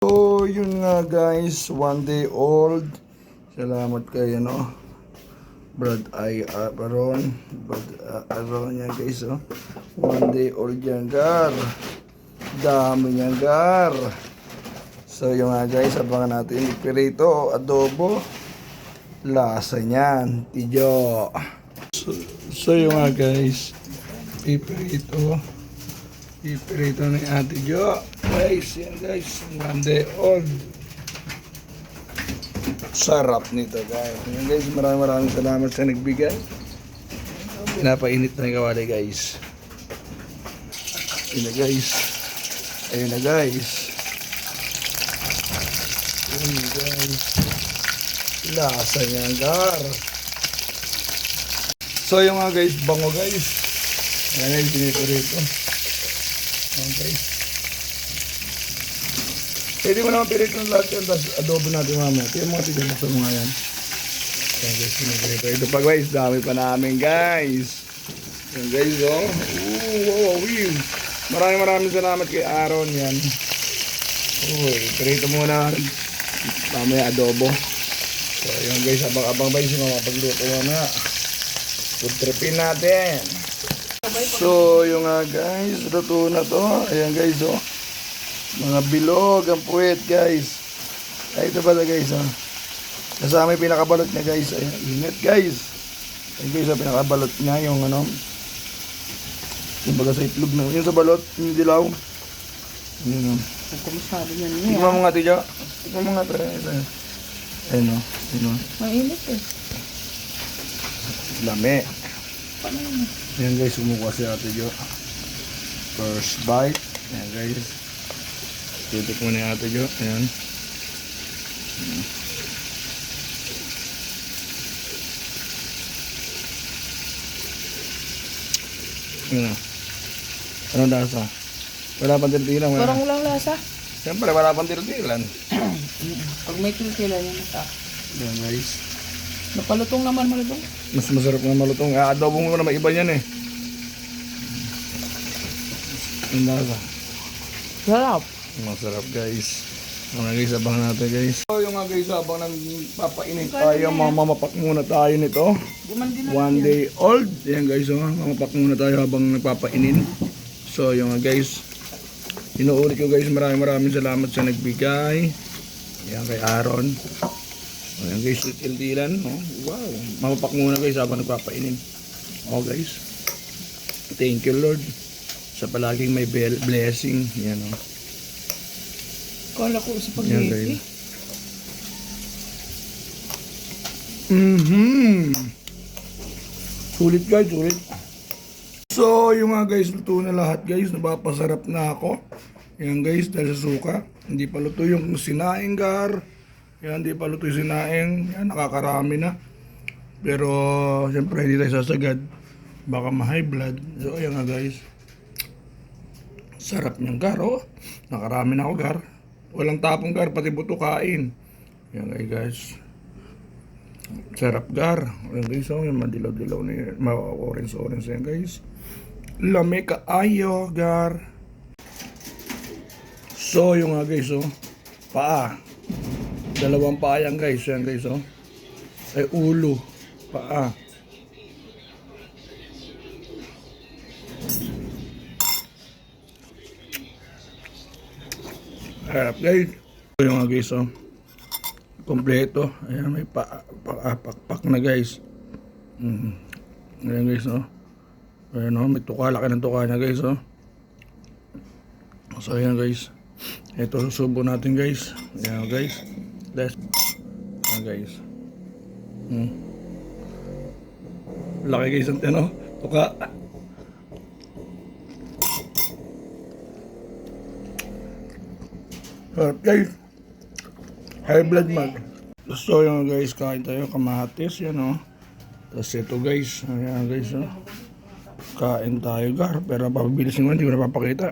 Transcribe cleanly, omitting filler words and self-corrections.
So, yun nga guys, 1 day old. Salamat kay Brad Aaron. Brad Aaron yan guys, oh. 1 day old yan, gar. Dami yan, gar. So, yun nga guys, abangan natin pirito o adobo. Lasa niyan, tidyo. So yun nga guys, pipirito ni Ate Jo. Guys, yan guys, 1 day old. Sarap nito guys. Yan guys, maraming salamat sa nagbigay. Pinapainit na yung kawali guys. Ayun na guys. Ayun na guys. Ayun guys. Lasa niya gar. So yung nga guys, bango guys. Yan guys, pinipirito. Okay. Pwede mo naman pirito ng lahat yan, tapos adobo natin mamaya. Kaya mga tigil sa mga yan. Yan guys, pinipirito. Ito pa guys, dami pa namin guys. Yan guys, oh. Wow, wow. Maraming salamat kay Aaron yan. Uy, pirito muna. Mamaya adobo. So yun guys, abang-abang guys, mapagluto mamaya. Food tripin natin. So, yung nga guys, luto na to. Ayan guys, oh. Mga bilog, ang puwet guys. Ay, ito pala guys, oh. Kasama yung pinakabalot niya guys. Ayan, ingat guys. Ayan guys, oh, pinakabalot niya yung yung baga sa itlog na. Yung sa balot, yung dilaw. Ayan, oh. Kumusado yan niya. Tignan mo nga, tiyo. Tignan mo nga, pre. Ayan, oh. Ayan, oh. Mainit eh. Lami. Ayan guys, sumuka si Ate Jo. First bite. Ayan guys. Tutok mo ni Ate Jo. Ayan. Ayan. Anong lasa? Wala pang tiltilan. Parang walang lasa. Siyempre, wala pang tiltilan. Pag may kilkilan yung mata. Ayan guys. Napalutong naman malutong. Mas masarap na malutong. Adobo mo na maiba yan eh. Ang lasa. Sarap. Masarap guys. Mga guys, abang natin guys. So yung nga guys, abang nang papainit tayo, mamapak muna tayo nito. 1 day old. Ayan guys, oh, mamapak muna tayo habang nagpapainin. So yung nga guys, inuulit ko guys, maraming salamat sa nagbigay. Ayan kay Aaron. Ayan guys, tiltilan. Oh, wow. Mamapak muna guys habang nagpapainin. Oh guys. Thank you Lord sa palaging may blessing. Yan oh. Kala ko sa pag-ibig. Sulit guys, sulit. So, yung mga guys, luto na lahat guys. Napapasarap na ako. Yan guys, dahil sa suka. Hindi pa luto yung sinaing gar. Yan, hindi pa luto yung sinaing. Yan, nakakarami na. Pero, siyempre, hindi tayo sasagad. Baka ma-high blood. So, ayan nga guys. Sarap niyang gar, oh. Nakarami na ako gar. Walang tapong gar, pati buto kain. Yan guys. Sarap gar. Ayan guys, oh. Yung madilaw-dilaw na yun. Ma-orange-orange yan guys. Lame ka ayo, gar. So, yung nga guys, oh. Paa. Dalawang paa yan guys. Yan guys, oh. Ay, ulo. Paa. Harap guys. So, yung nga guys, oh. Kompleto. Ayan, may pakpak na guys. Ayan guys, oh. Ayan, oh. May tuka. Laki ng tuka na guys, oh. So, ayan guys. Ito, susubo natin guys. Ayan guys. Ayan guys. Laki guys ang ano. Tuka. Guys. High blood mag. So yun guys, kain tayo kamatis. Yan o. Tapos ito guys. Ayan guys o. Kain tayo gar. Pero papabilisin ko, hindi ko napapakita.